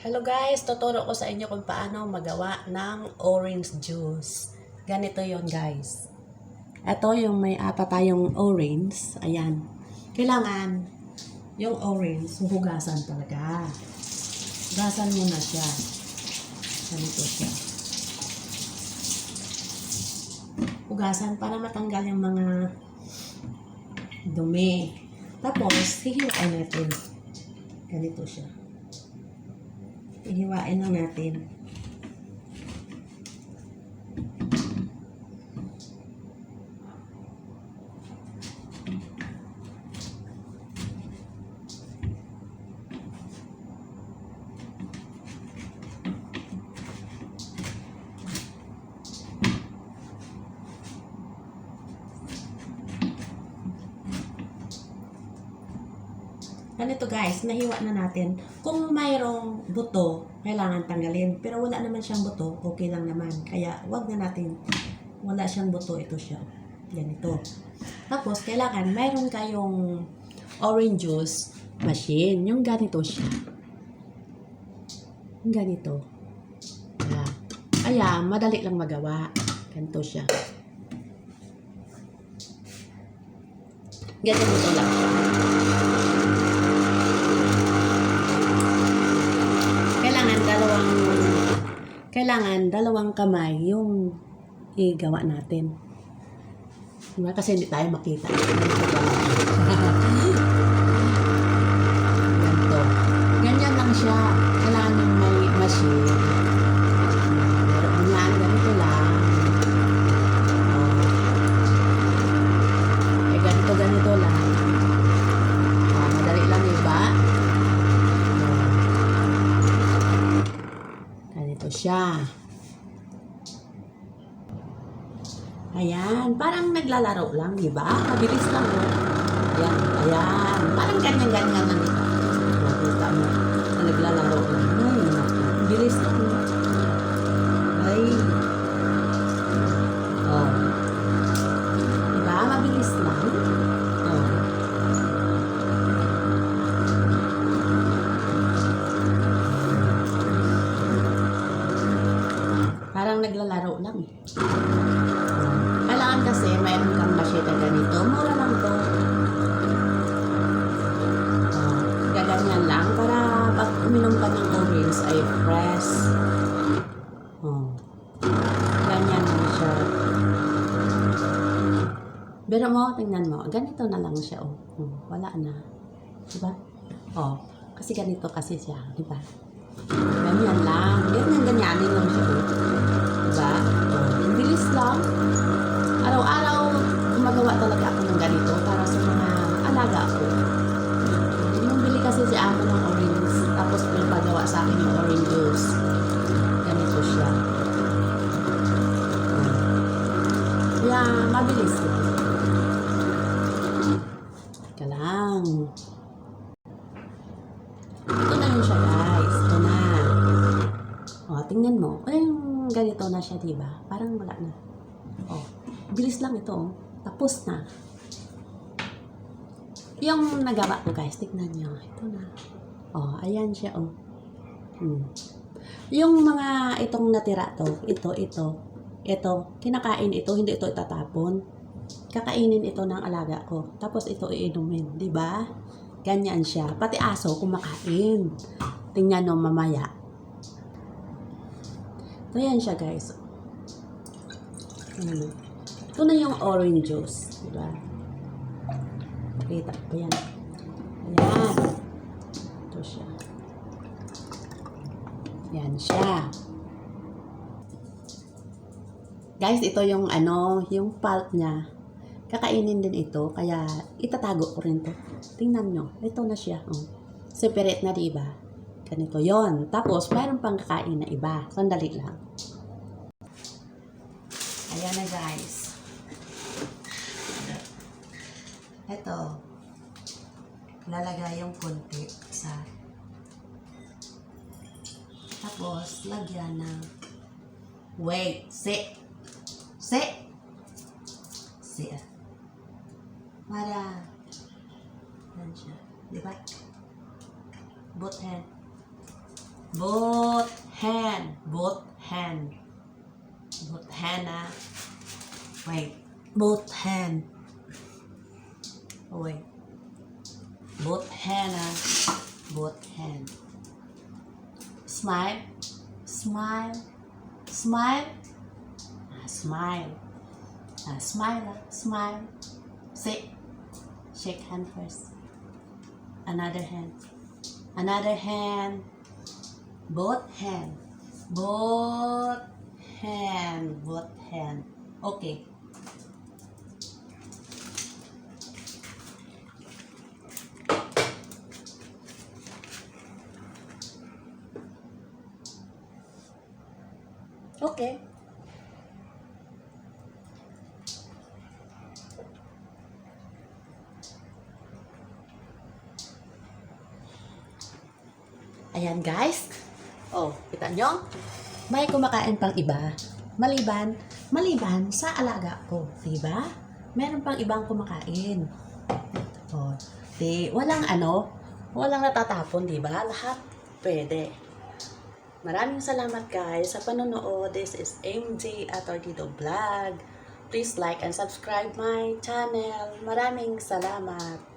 Hello guys, tuturo ko sa inyo kung paano magawa ng orange juice. Ganito yon guys. Ito yung may apat tayong orange. Ayan. Kailangan yung orange, hugasan talaga. Hugasan muna siya. Ganito siya. Hugasan para matanggal yung mga dumi. Tapos, hihiwain natin. Ganito siya. Ihiwain lang natin. Ganito guys, nahiwa na natin. Kung mayroong buto, kailangan tanggalin. Pero wala naman siyang buto, okay lang naman. Kaya wag na natin. Wala siyang buto, ito siya. Ganito. Tapos, kailangan mayroon kayong orange juice machine. Yung ganito siya. Yung ganito. Kaya, madali lang magawa. Ganito siya. Ganito lang siya. Kailangan dalawang kamay yung igawa natin. Diba? Kasi hindi tayo makita. Ganito. Ganyan lang siya. Kailangan yung may machine. Ganyan, ganito lang. Ganito lang. Madali lang, diba? Ganito siya. Ayan, parang naglalaro lang, di ba? Mabilis lang, oh. Ayan, ayan. Parang ganyan-ganyan lang ito. Nakita mo, na naglalaro lang. Ay, mabilis lang. Ay. Oh. Diba? Mabilis lang. Oh. Parang naglalaro lang. Kailangan kasi mayroon kang machete ganito. Mura lang to. Gaganyan lang para pag uminom ka ng orange ay fresh. Ganyan lang siya. Pero mo, tingnan mo. Ganito na lang siya. Wala na. Diba? Kasi ganito kasi siya. Diba? Ganyan lang. Ganyanin lang siya. Diba? Ang bilis lang. Araw-araw, gumagawa talaga ako ng ganito para sa mga alaga ko. Yung bili kasi si amo ng orange, tapos pinapagawa sa akin yung orange juice. Ganito siya. Kaya, mabilis lang. Teka lang. Ito na yun siya, guys. Ito na. Tingnan mo. Ganito na siya, diba? Parang wala na. Bilis lang ito. Tapos na. Yung nagawa ko guys, tignan nyo. Ito na. Ayan siya. Yung mga itong natira to, ito, kinakain ito, hindi ito itatapon. Kakainin ito ng alaga ko. Tapos ito iinumin, di ba? Ganyan siya. Pati aso kumakain. Tingnan nyo mamaya. So yan siya guys. Ito na yung orange juice. Diba? Kita ko yan. Ayan. Ito siya. Yan siya. Guys, ito yung yung pulp niya. Kakainin din ito. Kaya itatago ko rin to. Tingnan nyo. Ito na siya. Separate na diba? Ganito yon. Tapos, mayroon pang kakain na iba. Sandali lang. Ayan na guys. Ito, lalagay yung konti sa, tapos lagyan ng, para, yan siya, diba? Both hand. Both hand. Both hand. Both hand, ah. Wait. Both hand. Oh, wait. Both hand, ah. Both hand. Smile. Smile. Smile. Smile. Smile, ah. Smile. Say. Shake hand first. Another hand. Another hand. Both hand. Both hand. Both hand. Okay. Okay. Ayan guys. Oh, kita nyo? May kumakain pang iba. Maliban sa alaga ko. Diba? Meron pang ibang kumakain. Oh, walang walang natatapon, diba? Lahat pwede. Maraming salamat guys sa panonood. This is MJ Atordito Vlog. Please like and subscribe my channel. Maraming salamat.